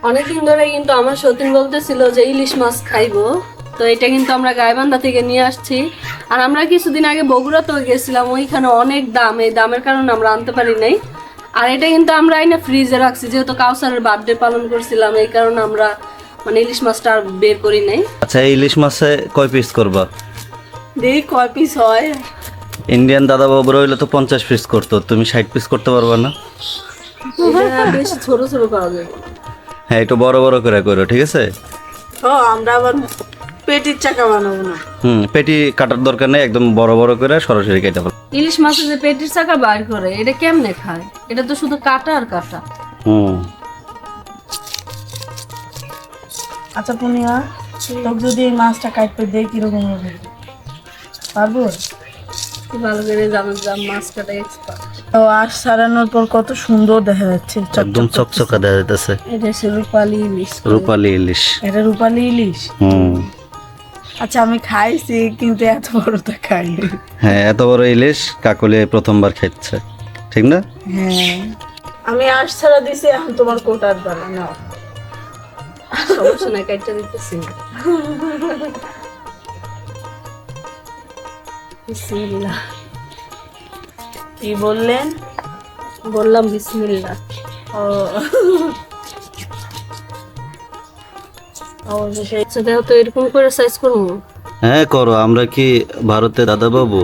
অনেকদিন ধরে কিন্তু আমার সতীন বলতেছিল যে ইলিশ মাছ খাইবো, তো এটা কিন্তু আমরা গাইবান্ধা থেকে নিয়ে আসছি। আর আমরা কিছুদিন আগে বগুড়াতেও গেছিলাম, ওইখানে অনেক দাম, এই দামের কারণে আমরা আনতে পারি নাই। আর এটা কিন্তু আমরা এনে ফ্রিজে রাখছি, যেহেতু কাউসারের বার্থডে পালন করছিলাম, এই কারণে আমরা মানে ইলিশ মাছটা আর বের করি নাই। আচ্ছা, এই ইলিশ মাছে কয় পিস করবা? দেখি কয় পিস হয়। ইন্ডিয়ান দাদা বাবুরা হইলে তো 50 পিস করতো, তুমি 60 পিস করতে পারবা না? এটা বেশি ছোট ছোট পাওয়া যায়। হ্যাঁ, একটু বড় বড় করে করো, ঠিক আছে? আমরা আবার পেটির চাকা বানাবো না। পেটি কাটার দরকার নেই, একদম বড় বড় করে সরাসরি কেটে ফেলো। ইলিশ মাছের যে পেটির চাকা বাইর করে, এটা কেমনে খায়? এটা তো শুধু কাটা আর কাটা। আচ্ছা পূর্ণিমা, তোকে যদি এই মাছটা কাটতে দেয় কিরকম হবে? পারবো? কি ভালো করে জানার মাছ কাটা এক্সপার্ট। ও আঁশ ছাড়ানোর পর কত সুন্দর দেখা যাচ্ছে, একদম চকচকা দেখা যাইতেছে। এটা হচ্ছে রূপালী ইলিশ। রূপালী ইলিশ। এটা রূপালী ইলিশ। আচ্ছা, আমি খাইছি কিন্তু এত বড়টা খাইনি। হ্যাঁ, এত বড় ইলিশ কাকলি প্রথমবার খাচ্ছে, ঠিক না? হ্যাঁ, আমি আঁশ ছাড়া দিছি, এখন তোমার কোটার বেলা নাও। সমস্যা নাই, কাটটা দিতেছি। বিসমিল্লাহ। কি বললেন? বললাম বিসমিল্লাহ। ও অবশ্যই। আচ্ছা দেখো তো, এরকম করে সাইজ করবো? হ্যাঁ করো, আমরা কি ভারতে দাদা বাবু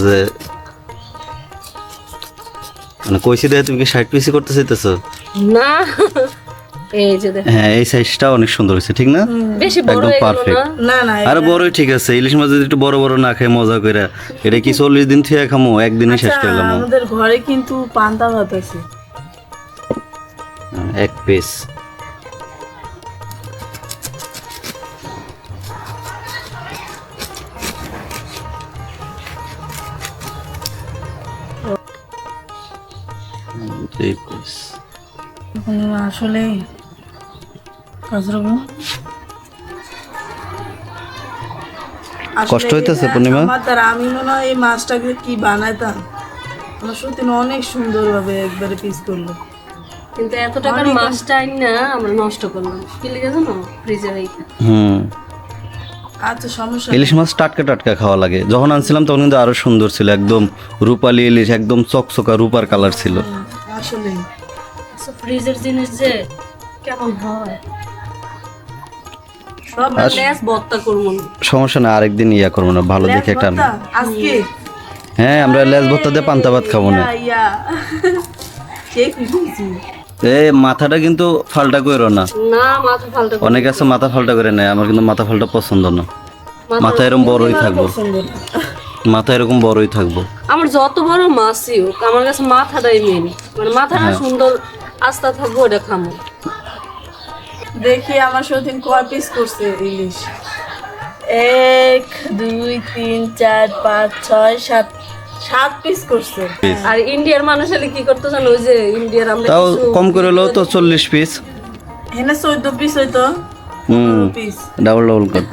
যে মানে কইছি দেয় তুমি কি 60 পিসি করতে চাইতেছো? না, এই যে দেখো, হ্যাঁ, এই সাইজটা অনেক সুন্দর হয়েছে, ঠিক না? বেশি বড় একদম হয়ে গেল পারফেক্ট। না? না না, আরে বড়ই ঠিক আছে। ইলিশ মাছ যদি একটু বড় বড় না খাই মজা করে, এটা কি 40 দিন থেকে খামো? একদিনে শেষ করে গেলাম। আমাদের ঘরে কিন্তু পান্তা ভাত আছে। এক পিস। পূর্ণিমা আসলে কাজরবো কষ্ট হইতেছে পূর্ণিমা? আমার দ্বারা আমি মনে হয় এই মাছটাকে কি বানাইতাম। আমার সত্যি অনেক সুন্দরভাবে একবারে পিস করলো, কিন্তু এত টাকার মাছটা না আমরা নষ্ট করলাম। কি লেগে জানো? ফ্রিজে রেখে। আচ্ছা সমস্যা ইলিশ মাছ টাটকা টাটকা খাওয়া লাগে। যখন আনছিলাম তখন কিন্তু আরো সুন্দর ছিল, একদম রূপালী ইলিশ, একদম চকচকা রূপার কালার ছিল। আসলে আচ্ছা, ফ্রিজের জিনিস যে কেমন হয়। সব লেস ভর্তা করবো না। সমস্যা না, আরেকদিন ইয়া করবো না, ভালো দেখে টান। আজকে হ্যাঁ, আমরা লেজ ভর্তা দিয়ে পান্তা ভাত খাবো না। ইয়া কে কি বলছি? মাথাটা কিন্তু ফাল্টা করো না। না, মাথা ফালটা করবো। অনেক আছে মাথা ফাল্টা করে নেয়, আমার কিন্তু মাথা ফাল্টা পছন্দ না। মাথা এরকম বড়ই থাকবো, মাথা এরকম বড়ই থাকবো। আমার যত বড় মাছই হোক, আমার কাছে মাথাটাই মেন। মানে মাথাটা সুন্দর আস্তা থাকবো, ওটা খামো। দেখি আমার সতীন কয় পিস করছে ইলিশ। 1 2 3 4 5 6 7 7 পিস করছে। আর ইন্ডিয়ার মানুষ হলে কি করতে জানো? ওই যে ইন্ডিয়ার আমরা তাও কিছু কম করে হলেও তো 40 পিস। এখানে 14 পিস হইতো। 15 পিস। ডাবল ডাবল কর।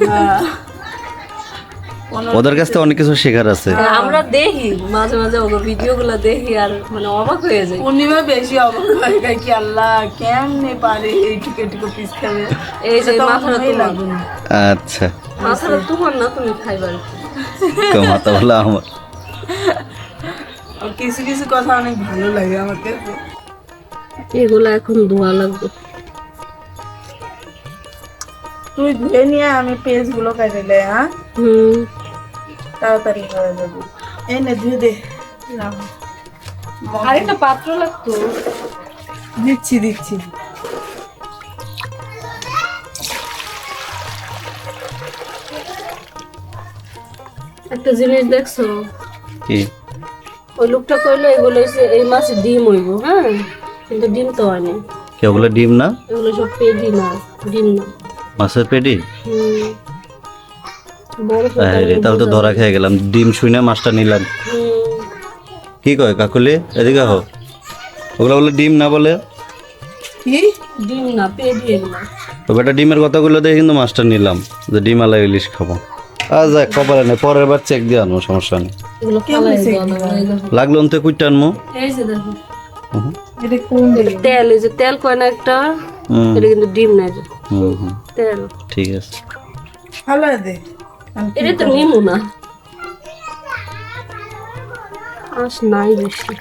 ওদের কাছ থেকে অনেক কিছু শেখার আছে। আমরা দেখি মাঝে মাঝে ওদের ভিডিও গুলা দেখি, আর মানে অবাক হয়ে যায়। পূর্ণিমা বেশি অবাক হয়ে যায় কি আল্লাহ কেমনে পারে এইটুকু এইটুকু পিস খাবে। এই যে মাথাটা তোমার, আচ্ছা, মাথাটা তোমার না, তুমি খাইবার। তো মাথা বলা আমার। আর কিছু কিছু কথা অনেক ভালো লাগে আমার কাছে। এগুলা এখন ধোয়া লাগবে। তুই ধুয়ে নিয়ে আমি পেজ গুলো কেটে দে। হ্যাঁ, তাড়াতাড়ি হয়ে যাবে। এই নে ধুয়ে দে। আর একটা পাত্র লাগতো। দিচ্ছি দিচ্ছি। একটা জিনিস দেখছো? কি? ওই লোকটা কইলো এগুলো হচ্ছে এই মাছে ডিম হইব। হ্যাঁ, কিন্তু ডিম তো হয় না। কি ওগুলো ডিম না? এগুলো সব পেডি না, ডিম না। মাছের পেটি? বড় তাহলে তো ধরা খেয়ে গেলাম। ডিম শুনে মাছটা নিলাম। কি কয় কাকুলি? এদিকে হো, ওগুলো বলে ডিম না বলে। কি ডিম না, পেডি এগুলো। তো বেটা ডিমের কথাগুলো দিয়ে কিন্তু মাছটা নিলাম, যে ডিম আলা ইলিশ খাবো। যাক, কপালে নেই, পরের বার চেক দিয়ে আনবো, সমস্যা নেই। এগুলো ফালাই দাও না, এই দেখো। লাগলো তো কুইটা আনবো। এই যে দেখো, এটা কোন দিকে? তেল, এই যে তেল কয় না একটা, হুম এটা কিন্তু ডিম না, এই যে হুম হুম, তেল। ঠিক আছে। ভালো দে। এটা তো নিমু না, আস নাই বেশি।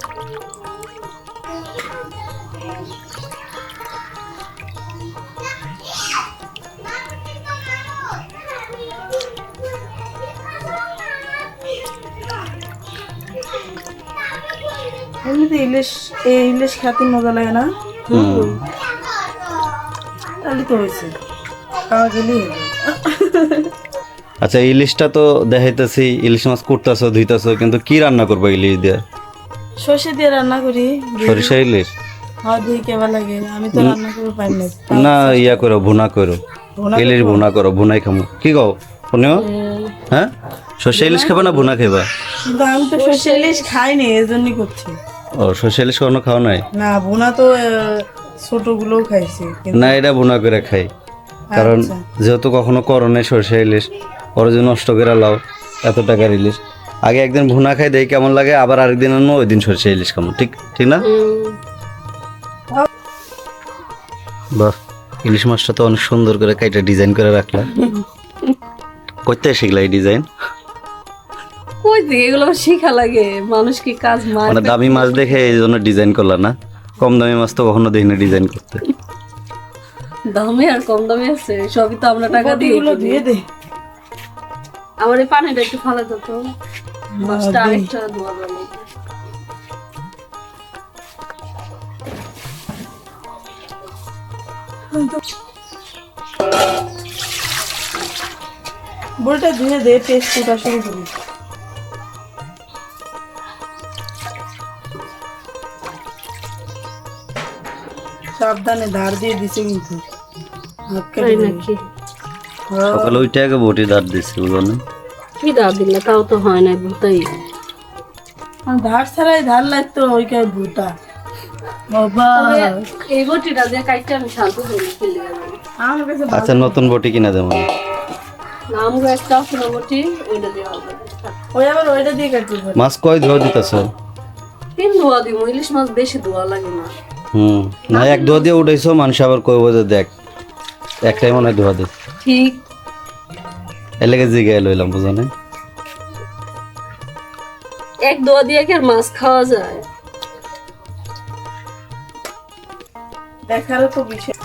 এমনিতে ইলিশ, এই ইলিশ খেতে মজা লাগে না? হুম তাহলে তো হয়েছে, খাওয়া গেলেই হলো। আচ্ছা, ইলিশটা তো দেখাইতেছি, ইলিশ মাছ কুটতেছো ধুইতেছো, কিন্তু কি রান্না করবো ইলিশ দিয়ে? সর্ষে দিয়ে রান্না করি। সরিষা ইলিশ? হ্যাঁ দিয়ে কেমন লাগে, আমি তো রান্না করে পাই না। না, ইয়া করো, ভুনা করো, ভুনা ইলিশ ভুনা করো, ভুনাই খামো। কি কও শুনিও? হ্যাঁ, সর্ষে ইলিশ খাবা না ভুনা খাবা? কিন্তু আমি তো সর্ষে ইলিশ খাইনি, এর জন্যই করছি। ও, সর্ষে ইলিশ কখনো খাও নাই? না ভুনা তো ছোটগুলোও খাইছি কিন্তু। না, এটা ভুনা করে খাই, কারণ যেহেতু কখনো করো নাই সর্ষে ইলিশ, ওর জন্য নষ্ট করে লাও এত টাকার ইলিশ। আগে একদিন ভুনা খাই দেখি কেমন লাগে, আবার আরেকদিন আনো, ওই দিন সর্ষে ইলিশ খামো। ঠিক ঠিক না? বাহ, ইলিশ মাছটা তো অনেক সুন্দর করে কাইটা ডিজাইন করে রাখলা। করতে শিখলা এই ডিজাইন? কই থেকে এগুলো শিখা লাগে, মানুষ কি কাজ মার মানে দামি মাছ দেখে এই জন্য ডিজাইন করলা না? কম দামি মাছ তো কখনো দেখি না ডিজাইন করতে। দামে আর কম দামে আছে, সবই তো আমরা টাকা দিয়ে গুলো কিনি। দিয়ে দে। আমার এই পানিটা একটু ফালা দিত, মাছটা আরেকটা ধোয়া যাবে। বড়টা ধুয়ে দে, পেস্ট কোটা শুরু করি। সাবধানে ধার দিয়ে দিছে কিন্তু, হাত কেটে তাই দিবে। নাকি? সকালে ওইটা আগে বটি দাঁত দিচ্ছি, বুঝলো না? কি দা দিলে তাও তো হয় না, তাই আর ধার ছাড়াই ধার লাগতো ওইখানে ভুটা। বাবা এই বটিটা দিয়ে কাইটা আমি শান্ত করি ফেলে গেলাম। আমার কাছে আচ্ছা, নতুন বটি কিনা দেবো। আমগো একটা আছে না বটি, ওইটা দিয়ে হবে। ওই আবার ওইটা দিয়ে কাটতে পারে। মাছ কয় ধোয়া দিতেছ? 3 ধোয়া দিব, ইলিশ মাছ বেশি ধোয়া লাগে না। না, এক ধোয়া দিয়ে উঠাইছো, মানুষ আবার কইব যে দেখ একটাই মনে হয় ধোয়া দে। ঠিক, এলাকা জিগায় লইলাম, বুঝো না? এক ধোয়া দিয়ে কি আর মাছ খাওয়া যায়? দেখারও তো বিষয়।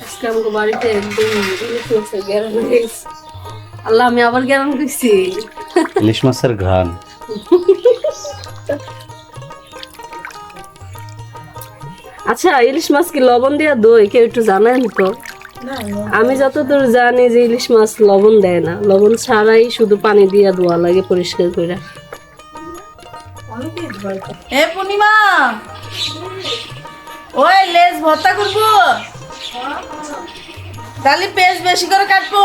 আজকে আমাকে বাড়িতে একদম ইলিশ মাছের গ্যারান হয়ে গেছে। আল্লাহ, আমি আবার গ্যারান দিচ্ছি। ইলিশ মাছের ঘ্রাণ। আচ্ছা, ইলিশ মাছ কি লবণ দিয়া দই, কেউ একটু জানেন তো? না আমি যতদূর জানি যে ইলিশ মাছ লবণ দেয় না, লবণ ছাড়াই শুধু পানি দিয়া ধোয়া লাগে পরিষ্কার করে। অনেকেই ভয় পায়। এ পূর্ণিমা, ওই লেজ ভর্তা করবো, তাহলে পেঁয়াজ বেশি করে কাটবো,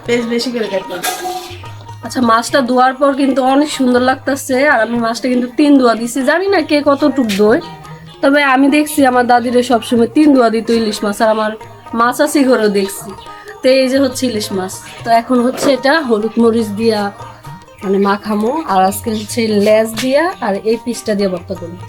পেঁয়াজ বেশি করে কাটবো। আচ্ছা, মাছটা ধোয়ার পর কিন্তু অনেক সুন্দর লাগতেছে, আর আমি মাছটা কিন্তু 3 ধোয়া দিছি। জানি না কে কতটুক দই, তবে আমি দেখছি আমার দাদিরে সবসময় 3 ধোয়া দিত ইলিশ মাছ, আর আমার মাছ আছে ঘরেও দেখছি। তো এই যে হচ্ছে ইলিশ মাছ, তো এখন হচ্ছে এটা হলুদ মরিচ দিয়া মানে মাখামো, আর আজকে হচ্ছে লেজ দিয়া আর এই পিসটা দিয়ে ভর্তা করবো।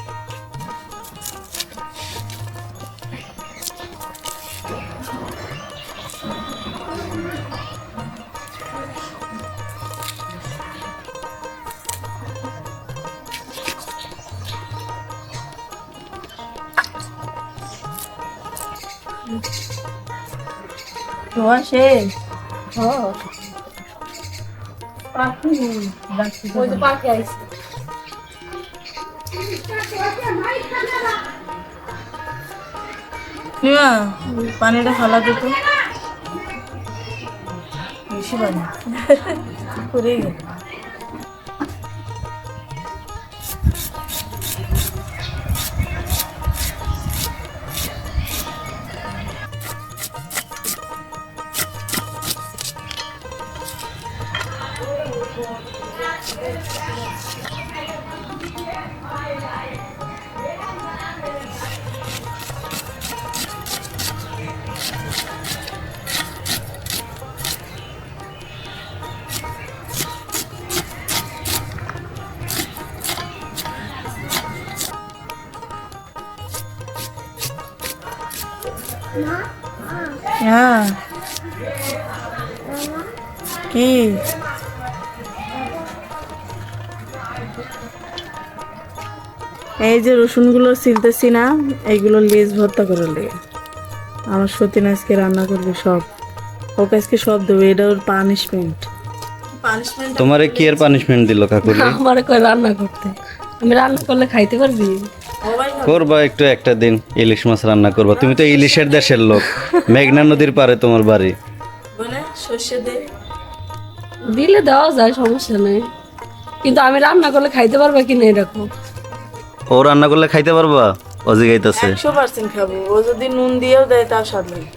ধোয়া শেষ। ওই যে পাখি আইছে। পূর্ণিমা, পানিটা ফালা দিত, বেশি পানি পড়ে গেল। হ্যাঁ কি এই যে রসুনগুলো ছিলতেছি না, এইগুলো লেজ ভর্তা করে লেগে আমার সতীন আজকে রান্না করবে সব, ওকে আজকে সব দেবে, এটা ওর পানিশমেন্ট। তোমারে কি এর পানিশমেন্ট দিল কাকুরি? আমার কই রান্না করতে, আমি রান্না করলে খাইতে পারবি? করবা একটু একটা দিন ইলিশ মাছ রান্না করবা, তুমি তো ইলিশের দেশের লোক, মেঘনা নদীর পারে তোমার বাড়ি। বলে সর্ষে দে, দিলে দেওয়া যায়, সমস্যা নেই, কিন্তু আমি রান্না করলে খাইতে পারবা কিনা এরকম। ও রান্না করলে খাইতে পারবা? অজি গাইতেছে। 100% খাবো, ও যদি নুন দিয়েও দেয় তার স্বাদ লাগে।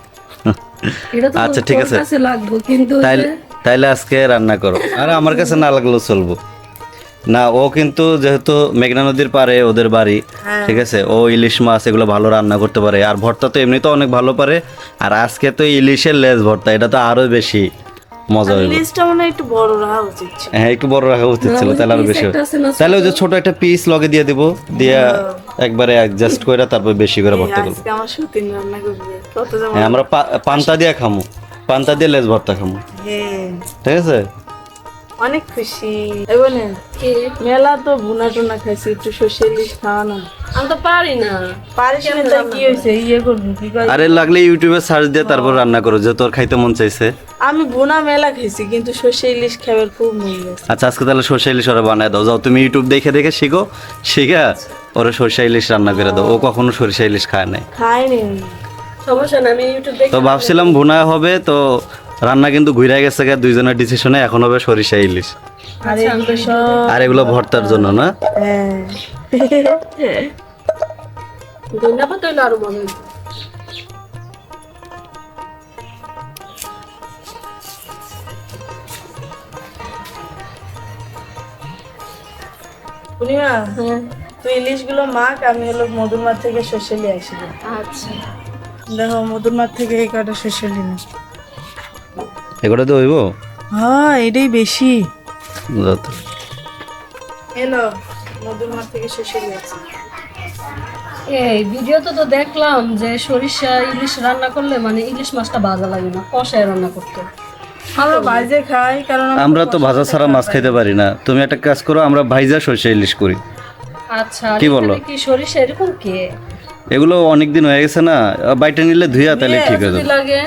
এটা তো আচ্ছা ঠিক আছে, তোর কাছে লাগবে, কিন্তু ওই তাইলে যে- তাইলে আজকে রান্না করো, আর আমার কাছে না লাগলেও চলবো। না ও কিন্তু যেহেতু মেঘনা নদীর পারে ওদের বাড়ি, ঠিক আছে, ও ইলিশ মাছ এগুলো ভালো রান্না করতে পারে, আর ভর্তা তো এমনিতেও অনেক ভালো পারে, আর আজকে তো ইলিশের লেজ ভর্তা, এটা তো আরো বেশি মজা হইব। লিস্টটা মনে হয় একটু বড় রাখা উচিত ছিল। হ্যাঁ একটু বড় রাখা উচিত ছিল, তাহলে আরো বেশি একটা আছে না, তাহলে ওই যে ছোট একটা পিস লগে দিয়ে দিব, দিয়ে একবারে অ্যাডজাস্ট করে তারপর বেশি করে ভর্তা করবো। আজকে আমার সতীন রান্না করবে, কত যেমন হ্যাঁ আমরা পান্তা দিয়ে খামু, পান্তা দিয়ে লেজ ভর্তা খামু, হ্যাঁ, ঠিক আছে। অনেক খুশি। এবারে কি? মেলা তো ভুনা টুনা খাইছি, একটু সর্ষে ইলিশ খাওয়া না আমি তো পারি না। পারিস না, তাই কি হয়েছে, ইয়ে করবি কি কয়? আরে লাগলে ইউটিউবে সার্চ দিয়ে তারপর রান্না করো, যে তোর খাইতে মন চাইছে। আমি ভুনা মেলা খাইছি, কিন্তু সর্ষে ইলিশ খাবার খুব মন গেছে। আচ্ছা আজকে তাহলে সরষে ইলিশ ওরা বানায় দাও, যাও তুমি ইউটিউব দেখে দেখে শিখো, শিখে ওরা সরষে ইলিশ রান্না করে দাও, ও কখনো সরষে ইলিশ খায় নাই। খাইনি সমস্যা না, আমি ইউটিউব দেখে তো ভাবছিলাম ভুনা হবে, তো রান্না কিন্তু ঘুরে গেছে গা দুইজনের ডিসিশনে, এখন হবে সরিষা ইলিশ, আর এগুলো সব আর এগুলো ভর্তার জন্য না। হ্যাঁ ধন্যা পাতা হইলে আরো মজা হইতো। পূর্ণিমা, হ্যাঁ তুই ইলিশ গুলো মাখ, আমি হলো মধুর মাঠ থেকে সর্ষে নিয়ে আসি। আচ্ছা, দেখো মধুর মাঠ থেকে এই কটা সর্ষে নিয়ে, এগুলো তো হইব। হ্যাঁ এটাই বেশি। যাও তো। এলো মধুর মাঠ থেকে সর্ষে নিয়ে আসি। এই ভিডিওতে তো দেখলাম যে সরিষা ইলিশ রান্না করলে মানে ইলিশ মাছটা ভাজা লাগে না, কষায় রান্না করতে। আমরা ভাজে খাই, কারণ আমরা তো ভাজা ছাড়া মাছ খাইতে পারি না, তুমি একটা কাজ করো, আমরা ভাইজা সরষে ইলিশ করি। আচ্ছা, কি বলো? এখানে কি সরিষা এরকম কে এগুলো অনেক দিন হয়ে গেছে না, বাইটে নিলে ধুইয়া তাহলে ঠিক হয়ে যদি যাবে। লাগে?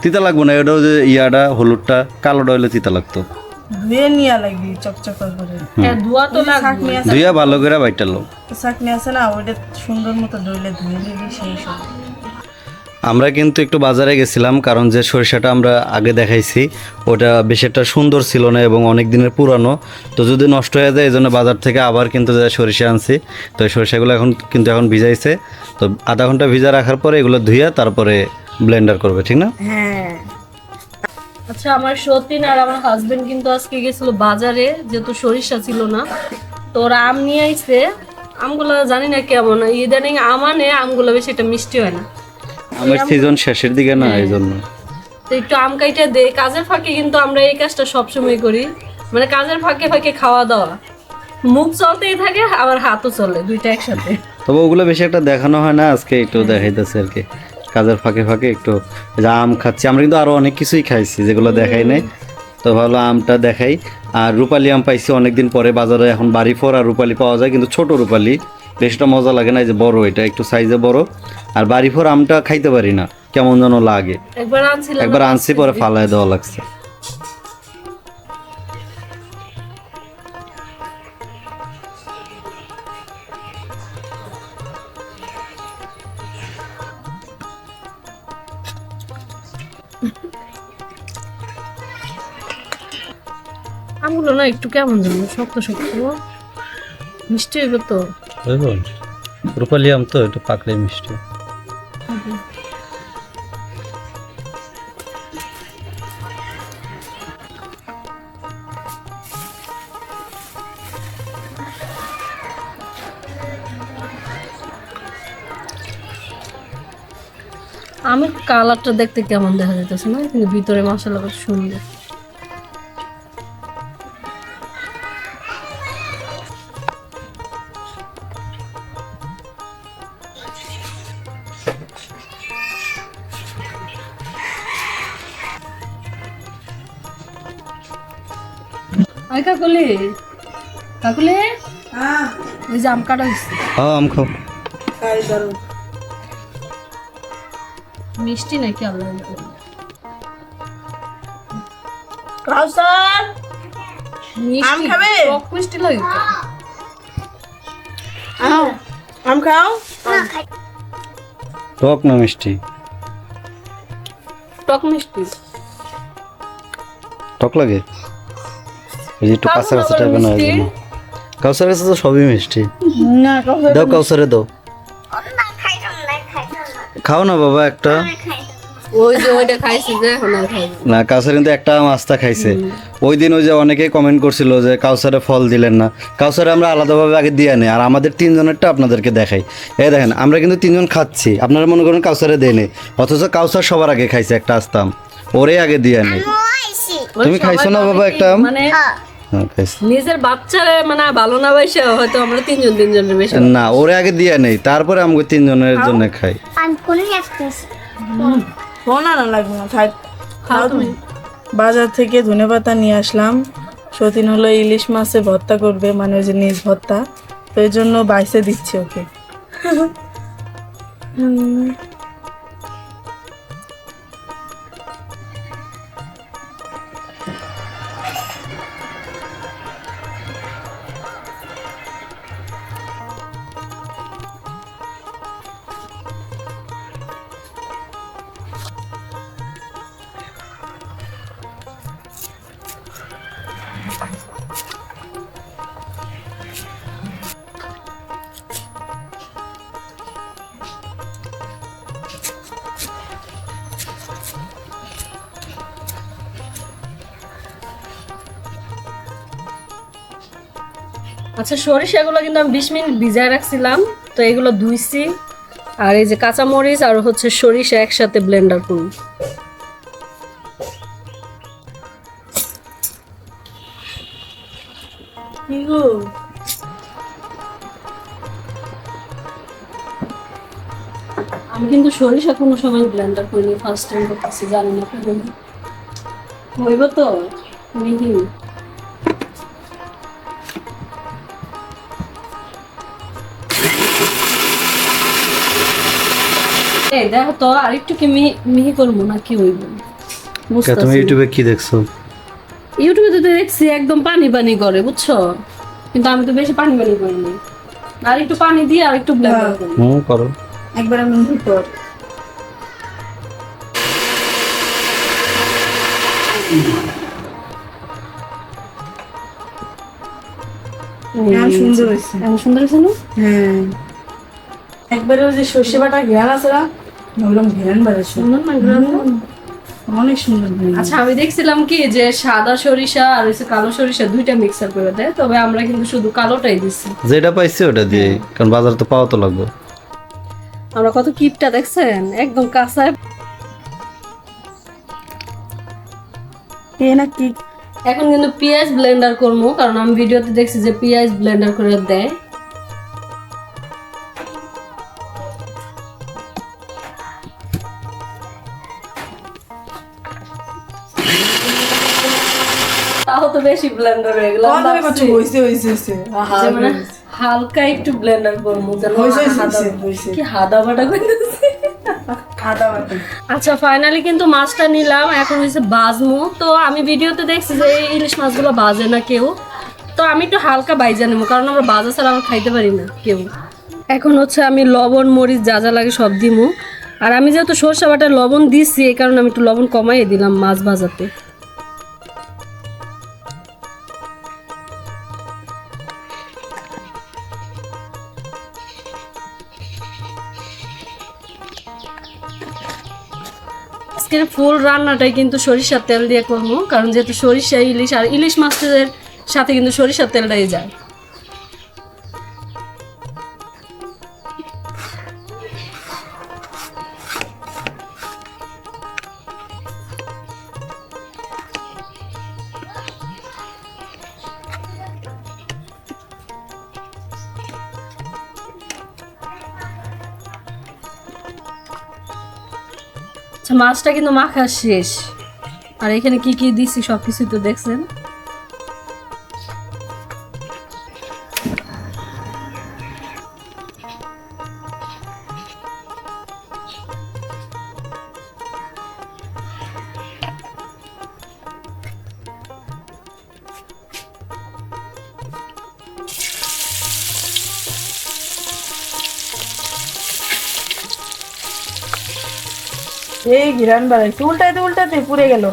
তিতা লাগবো না, ওটাও যে ইয়াটা হলুদটা কালোটা হইলে তিতা লাগতো। ধুয়ে নিয়ে লাগবি চকচক করে। হ্যাঁ, ধোয়া তো লাগবে। চাকনি আছে, ধুইয়া ভালো করে বাইটালো। চাকনি আছে না, ওইটা সুন্দর মতো ধুইলে ধুয়ে নিবি, সেই সব। আমরা কিন্তু একটু বাজারে গেছিলাম, কারণ যে সরিষাটা আমরা আগে দেখাইছি ওটা বেশ একটা সুন্দর ছিল না এবং অনেক দিনের পুরানো, তো যদি নষ্ট হয়ে যায় এই জন্য বাজার থেকে আবার কিন্তু যে সরিষা আনছি, তো এই সরিষাগুলো এখন ভিজাইছে, তো আধা ঘন্টা ভিজা রাখার পরে এগুলো ধুইয়া তারপরে ব্লেন্ডার করবে, ঠিক না? হ্যাঁ আচ্ছা, আমার সতীন আর আমার হাজবেন্ড কিন্তু আজকে গেছিল বাজারে, যেহেতু সরিষা ছিল না, তো ওরা আম নিয়ে আইছে। আমগুলো জানি না কেমন, ইদানিং আমানে আমগুলো বেশি একটা মিষ্টি হয় না, আমার সিজন শেষের দিকে না, এই জন্য। তো একটু আম কাইটা দেই কাজের ফাঁকে, কিন্তু আমরা এই কাজটা সবসময় করি, মানে কাজের ফাঁকে ফাঁকে খাওয়া দাওয়া, মুখ চলতেই থাকে আবার হাতও চলে, দুইটা একসাথে। তবে ওগুলো বেশি একটা দেখানো হয় না, আজকে একটু দেখাইতেছে আর কি, কাজের ফাঁকে ফাঁকে একটু। এই যে আম খাচ্ছি, আমরা কিন্তু আরো অনেক কিছুই খাইছি যেগুলো দেখাই নাই, তো ভালো আমটা দেখাই। আর রূপালি আম পাইছি অনেকদিন পরে বাজারে, এখন বাড়ি ফোর আর রূপালি পাওয়া যায়, কিন্তু ছোট রূপালি বেশটা মজা লাগে না, এই যে বড়, এটা একটু সাইজে বড়। আর বাড়ি ফোর আমটা খাইতে পারি না, কেমন যেন লাগে। একবার আনছিলাম, একবার আনছি পরে ফালায় দেওয়া লাগছে। আমগুলো না একটু কেমন যেন শক্ত শক্ত, মিষ্টি হইবে তো। রূপালি আম তো একটু পাকলে মিষ্টি। আমের কালারটা দেখতে কেমন দেখা যাইতেছে না, কিন্তু ভিতরে মশলা কত সুন্দর। আই কাকুলি কাকুলি হ্যাঁ ওই যে আম কাটা হয়েছে হ্যাঁ আম খাও। খাই দারুন। মিষ্টি নাকি আল্লাহ কাউসার আম খাবে? টক মিষ্টি লাগে তো। আম খাও। টক না মিষ্টি? টক মিষ্টি টক লাগে ওই যে একটু কাঁচা কাঁচা টাইপের না, ওই জন্য। কাউসার কাছে তো সবই মিষ্টি। না কাউসার দাও কাউসারে দাও। খাও না বাবা একটা। ওই যে ওইটা খাইছি যে এখন আর খাইব না কাউসার কিন্তু একটা আম আস্তা খাইছে। ওই দিন ওই যে অনেকেই কমেন্ট করছিল যে কাউসারে ফল দিলেন না। কাউসারে আমরা আলাদাভাবে আগে দিয়ে আনি, আর আমাদের তিনজনেরটা আপনাদেরকে দেখাই। এই দেখেন আমরা কিন্তু তিনজন খাচ্ছি, আপনারা মনে করেন কাউসারে দেয়নি, অথচ কাউসার সবার আগে খাইছে একটা আস্তা আম, ওরে আগে দিয়ে আনি। তুমি খাইছো না বাবা একটা আম? মানে হ্যাঁ খাইছি। নিজের বাচ্চারে মানে ভালো না বাইসে হয়তো আমরা তিনজনের বেশি না ওরে আগে দিয়ে নেই, তারপরে আমাকে তিনজনের জন্য খাই। ফোন আনা লাগবে না, থাক খাও তুমি। বাজার থেকে ধনেপাতা নিয়ে আসলাম। সতীন হলো ইলিশ মাছে ভর্তা করবে, মানে ওই যে নিজ ভর্তা, তো এই জন্য বাইসে দিচ্ছি ওকে। আচ্ছা সরিষাগুলো কিন্তু আমি 20 মিনিট ভিজায় রাখছিলাম, তো এগুলো ধুইছি। আর এই যে কাঁচা মরিচ আর হচ্ছে সরিষা একসাথে ব্লেন্ডার করুন। কি গো আমি কিন্তু সরিষা কোনো সময় ব্লেন্ডার করিনি, ফার্স্ট টাইম করতেছি, জানি না কেমন হইব তো মিহি। এই দেখো তো আরেকটু কি মিহি করবো না কি হইব তুমি বুঝতেছি না। ইউটিউবে কি দেখছো? ইউটিউবে তো দেখছি একদম পানি পানি করে, বুঝছো, কিন্তু আমি তো বেশি পানি পানি করিনি। আর একটু পানি দিয়ে আর একটু ব্লেন্ডার করি। করো। একবার আমি ভিতর সুন্দর হয়েছে। এখন সুন্দর হয়েছে না? হ্যাঁ একবারে ওই যে সর্ষে বাটা ঘ্রাণ আছে না, ওরকম ঘ্রাণ বাড়াচ্ছে, সুন্দর না গ্রামটা? অনেক সুন্দর ঘ্রাণ। আচ্ছা আমি দেখছিলাম কি যে সাদা সরিষা আর হচ্ছে কালো সরিষা দুইটা মিক্সার করে দেয়, তবে আমরা কিন্তু শুধু কালোটাই দিচ্ছি। যেটা পাইছি ওটা দিয়ে, কারণ বাজার তো পাওয়া তো লাগবে। আমরা কত কিপটা দেখছেন, একদম কাঁচায়। এ না কি এখন কিন্তু পেঁয়াজ ব্লেন্ডার করবো, কারণ আমি ভিডিওতে দেখছি যে পেঁয়াজ ব্লেন্ডার করে দেয়। তাও তো বেশি ব্লেন্ডার হয়ে গেল। হয়েছে হয়েছে হয়েছে মানে হালকা একটু ব্লেন্ডার করবো যেন হয়েছে, হাদা- হয়েছে। কি হাদা বাটা করতেছি। আদা বাটা আচ্ছা ফাইনালি কিন্তু মাছটা নিলাম, এখন হচ্ছে বাজমু। তো আমি ভিডিওতে দেখছি যে এই ইলিশ মাছগুলো বাজে না কেউ, তো আমি একটু হালকা বাইজা নেবো, কারণ আমরা বাজা ছাড়া আমরা খাইতে পারি না কেউ। এখন হচ্ছে আমি লবণ মরিচ যা যা লাগে সব দিমু। আর আমি যেহেতু সরষে বাটায় লবণ দিচ্ছি, এই কারণে আমি একটু লবণ কমাই দিলাম মাছ ভাজাতে। আজকের ফুল রান্নাটাই কিন্তু সরিষার তেল দিয়ে করবো, কারণ যেহেতু সরিষা ইলিশ, আর ইলিশ মাছের সাথে কিন্তু সরিষার তেলটাই যায়। আচ্ছা মাছটা কিন্তু মাখা শেষ, আর এখানে কি কি দিছি সবকিছু তো দেখছেন। সেই ঘিরান বাড়াইছে, উল্টাইতে উল্টাইতে পুড়ে গেল।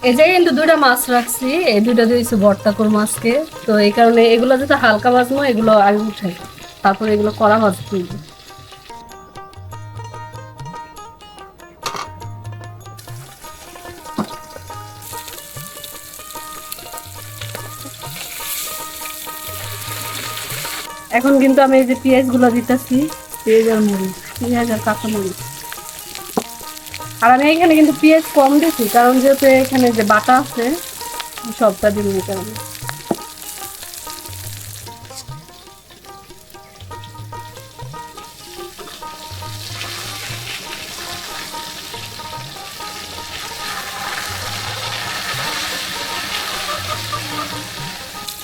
এই জায়গায় কিন্তু দুইটা মাছ রাখছি, এই দুইটা দিয়েছি ভর্তা করবো আজকে। তো এই কারণে এগুলো যেটা হালকা ভাজবো, এগুলো আগে উঠাই, তারপরে এগুলো কড়া ভাজ তুলবো। এখন কিন্তু আমি এই যে পেঁয়াজ গুলো দিতেছি, পেঁয়াজ আর মরিচ, পেঁয়াজ আর কাঁচা মরিচ। আর আমি এখানে কিন্তু পেঁয়াজ কম দিচ্ছি, কারণ যেহেতু এখানে যে বাটা আছে সবটা দিব এই কারণে।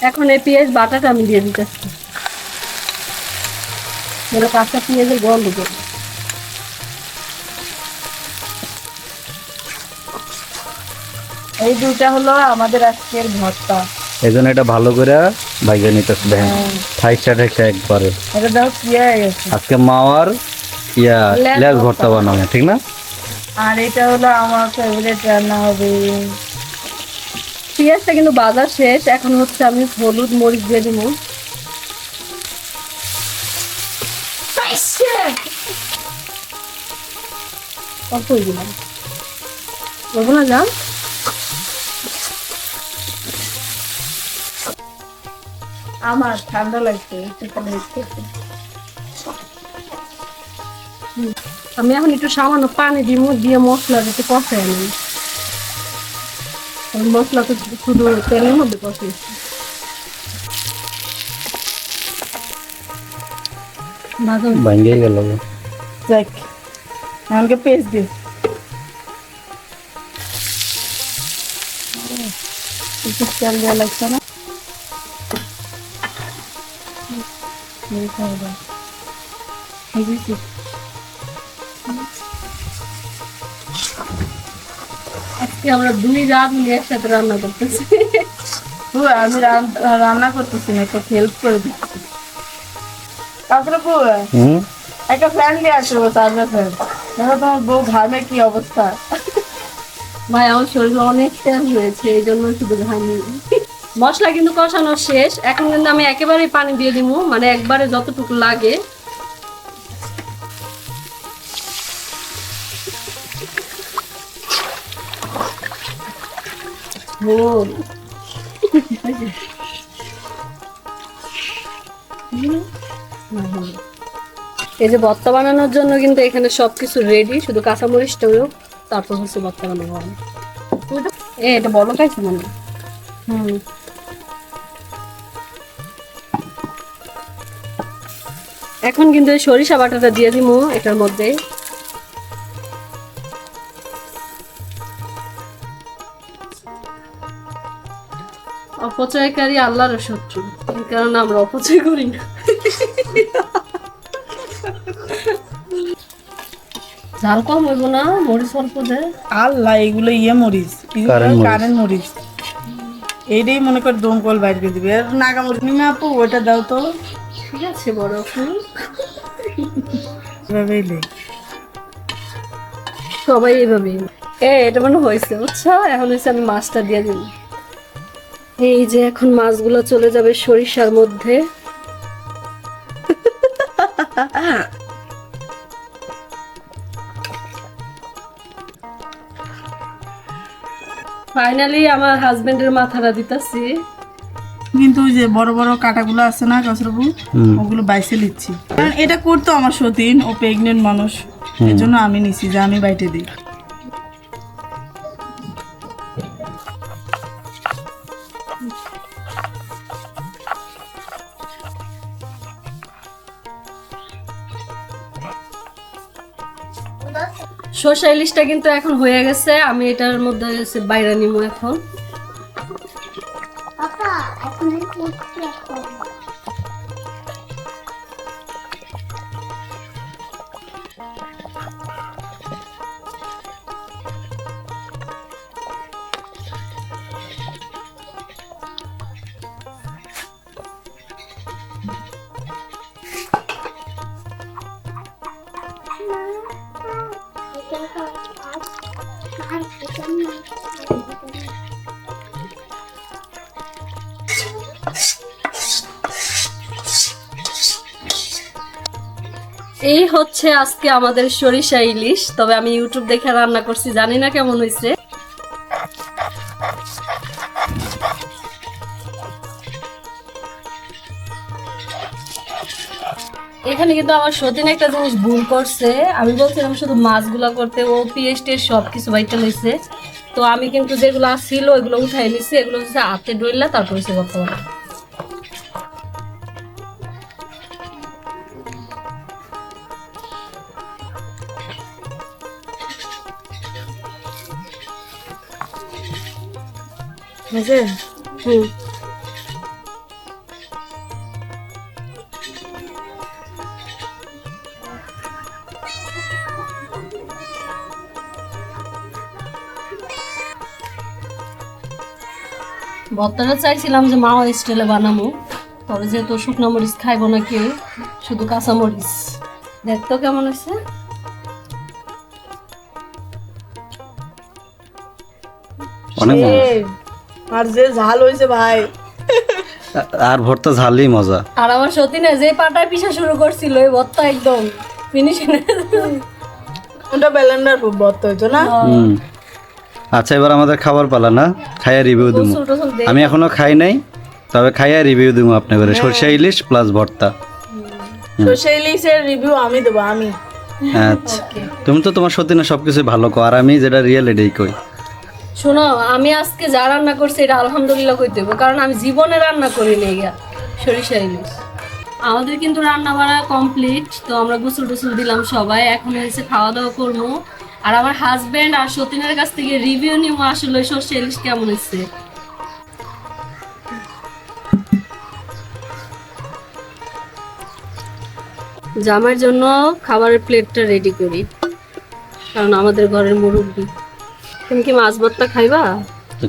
এখন এই পেঁয়াজ বাটাটা আমি দিয়ে দিতেছি, কাঁচা পেঁয়াজের গন্ধ করবো। এই দুইটা হলো আমাদের আজকের ভর্তা। এই জন্য এটা ভালো করে ভাইজা নিতেছে, দেখেন ঠাইসা ঠাইসা একবারে। এটা দাও কি হয়ে গেছে। আজকে মাওয়ার লেজ ভর্তা বানাবে, ঠিক না? আর এটা হলো আমার ফেভারিট রান্না হবে। পেঁয়াজটা কিন্তু বাজার শেষ, এখন হচ্ছে আমি হলুদ মরিচ দিয়ে দিব। অল্পই দিলাম, বলবো না যান। আমার ঠান্ডা লাগছে। আমি এখন একটু সামান্য পানি দিব, দিয়ে মশলা দিতে কষাই আমি। মশলা তো শুধু তেলের মধ্যে কষিয়েছি। ভাঙ্গেই গেল। যাক, আমাকে পেস্ট দিও। একটু তেল দেওয়া লাগছে না? আজকে আমরা 2 রাত মিলে একসাথে রান্না করতেছি। আমি রান্না করতেছি না, একটু হেল্প করে দিচ্ছি। তারপরে একটা ফ্যান দিয়ে আসবো, চার্জার ফ্যান। দেখো তোমার বউ ঘামে কি অবস্থা। ভাই আমার শরীরে অনেক তেল হয়েছে, এই জন্য শুধু ঘামি। মশলা কিন্তু কষানো শেষ, এখন কিন্তু আমি একেবারে পানি দিয়ে দিব, মানে একবারে যতটুকু লাগে। এই যে ভর্তা বানানোর জন্য কিন্তু এখানে সবকিছু রেডি, শুধু কাঁচামরিচটাও, তারপর হচ্ছে ভর্তা বানাবো আমি। এটা বলো খাইছি মানে। এখন কিন্তু এই সরিষা বাটাটা দিয়ে দিব এটার মধ্যে। অপচয়কারী আল্লাহর শত্রু, এই কারণে আমরা অপচয় করি না। ঝাল কম হইব না, মরিচ অল্প দেয়। আল্লাহ, এগুলো মরিচ, কারেন্ট মরিচ। এইটাই মনে কর দমকল বাইর করে দিবে। নাগা মরিচ নিমে আপু, ওইটা দাও তো। ঠিক আছে বড় আপু, সবাই এইভাবেই। এটা মনে হয়েছে, বুঝছো? এখন হচ্ছে আমি মাছটা দিয়ে দিই। এই যে এখন মাছগুলো চলে যাবে সরিষার মধ্যে। ফাইনালি আমার হাজবেন্ডের মাথাটা দিতেছি। কিন্তু ওই যে বড় বড় কাটাগুলো আছে না কাসরবু, ওগুলো বাইসে নিচ্ছি। কারণ এটা করতো আমার সতীন, ও প্রেগনেন্ট মানুষ, এর জন্য আমি নিছি যে আমি বাইটে দিই। সরষে ইলিশটা কিন্তু এখন হয়ে গেছে, আমি এটার মধ্যে বাইরে নিব এখন। এই হচ্ছে আজকে আমাদের সরিষা ইলিশ। তবে আমি ইউটিউব দেখে রান্না করছি, জানি না কেমন হয়েছে। এখানে কিন্তু আমার সতীন একটা জিনিস ভুল করছে। আমি বলছিলাম শুধু মাছগুলা করতে, ও পেস্টের সব কিছু বাইটা লইছে। তো আমি কিন্তু যেগুলো ছিল ওইগুলো উঠাই নিছি, এগুলো হচ্ছে হাতে ডইলা তারপর হচ্ছে বর্তমানে। হুম, ভর্তাটা চাইছিলাম যে মা স্টাইলে বানাবো, তবে যেহেতু শুকনো মরিচ খাইবো না কেউ, শুধু কাঁচা মরিচ। দেখতো কেমন হয়েছে। অনেক মজা। আর যে ঝাল হয়েছে ভাই, আর ভর্তা ঝালই মজা। আর আমার সতীনে যে পাটায় পিছা শুরু করছিল এই ভর্তা একদম ফিনিশিং। ওটা ব্যালেন্ডার ভর্তা হইতো না। হুম। আচ্ছা, এবার আমাদের খাবার পালা না, খাইয়া রিভিউ দিব। গোসল টোসল দে। আমি এখনো খাই নাই, তবে খাইয়া রিভিউ দিব আপনাদের। সরষে ইলিশ প্লাস ভর্তা। সরষে ইলিশের রিভিউ আমি দেবো, আমি। আচ্ছা, তুমি তো তোমার সতীনে সবকিছু ভালো কো, আর আমি যেটা রিয়েল এটাই কই। শোনো, আমি আজকে যা রান্না করছি এটা আলহামদুলিল্লাহ কইতে হবে, কারণ আমি জীবনে রান্না করি নাই গিয়া সরিষা ইলিশ। আমাদের কিন্তু রান্না বাড়া কমপ্লিট। তো আমরা গোসল টোসল দিলাম সবাই, এখন হয়েছে খাওয়া দাওয়া করবো। আর আমার হাজবেন্ড আর সতীনের কাছ থেকে রিভিউ নিব আসলে সরষে ইলিশ কেমন হয়েছে। জামার জন্য খাবারের প্লেটটা রেডি করি, কারণ আমাদের ঘরের মুরব্বী। তুমি কি মাছ ভর্তা খাইবা?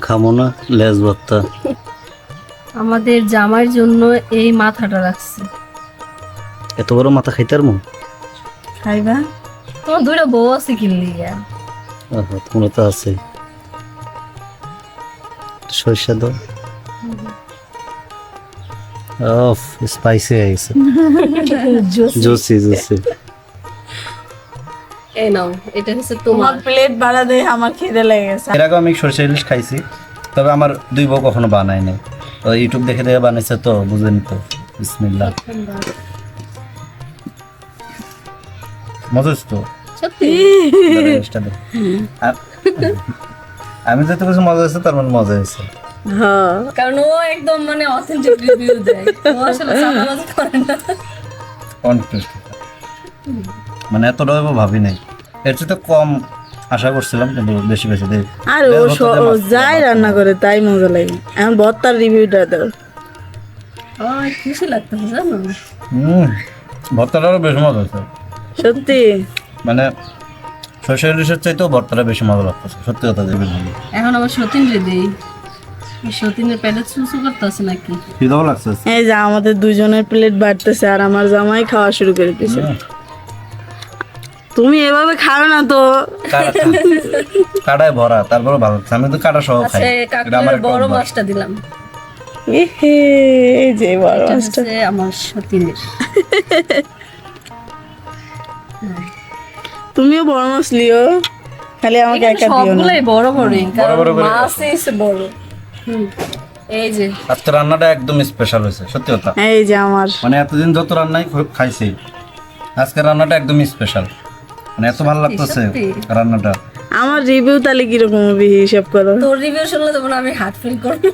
খামো না, লেজ ভর্তা। আমাদের জামার জন্য এই মাথাটা রাখছি। এত বড় মাথা খাইতে পারবো? খাইবা? তোমার দুইটা বউ আছে কিনলি গা? তোমরা তো আছে। সরিষা দাও। অফ স্পাইসি হয়ে গেছে। Juicy juicy. এই নাও, এটা হচ্ছে তোমার তোমার। প্লেট বাড়া দে, আমার খিদে লেগে গেছে। এর আগে আমি সরষে ইলিশ খাইছি, তবে আমার দুই বউ কখনো বানায় নাই। তো ইউটিউব দেখে দেখে বানাইছে, তো বুঝেন তো। বিসমিল্লাহ। মজা হচ্ছে তো সত্যি? ইলিশটা দে। আমি যত কিছু মজা হয়েছে তার মানে মজা হয়েছে। হ্যাঁ, কারণ ও একদম মানে অথেন্টিক রিভিউ দেয়, ও আসলে চাপাবাজি করে না। কনফিউজ, মানে এতটা ভাবি নাই। এর চেয়ে তো কম আশা করছিলাম, কিন্তু বেশি বেশি দেয়। আর ও যাই রান্না করে তাই মজা লাগে। এখন ভর্তার রিভিউটা দাও। খুশি লাগতেছে জানো। ভর্তাটারও বেশি মজা হয়েছে সত্যি। মানে সরষে ইলিশের চাইতেও ভর্তাটা বেশি মজা লাগতেছে, সত্যি কথা দেবেন। এখন আবার সতীন রে দেই, সতীনের পেটে চুচু করতেছে নাকি? খিদাও লাগছে। এই যে আমাদের দুজনের প্লেট বাড়তেছে আর আমার জামাই খাওয়া শুরু করে দিয়েছে। তুমি এভাবে খাও না তো। কাটায় ভরা, তারপরে ভালো লাগছে। আমি তো কাটা সহ খাই। এটা আমার একটা বড় অভ্যাস। মাছটা দিলাম। এহে, এই যে বড় এটা মাছটা। হচ্ছে আমার সতীনের। তুমিও বড় মাছ লিও, খালি আমাকে এখানে একা দিও না। সবগুলাই বড় বড়ই, কারণ বড় করে মাছই হচ্ছে বড়। এই যে আজকে রান্নাটা একদম স্পেশাল হয়েছে, সত্যি কথা। এই যে আমার মানে এতদিন যত রান্নাই খাইছি, আজকে রান্নাটা একদম স্পেশাল। মানে এত ভালো লাগতেছে সত্যি? রান্নাটা। আমার রিভিউ তাহলে কিরকম হবে হিসাব করো। তোর রিভিউ শুনলে তখন আমি হার্ট ফিল করবো।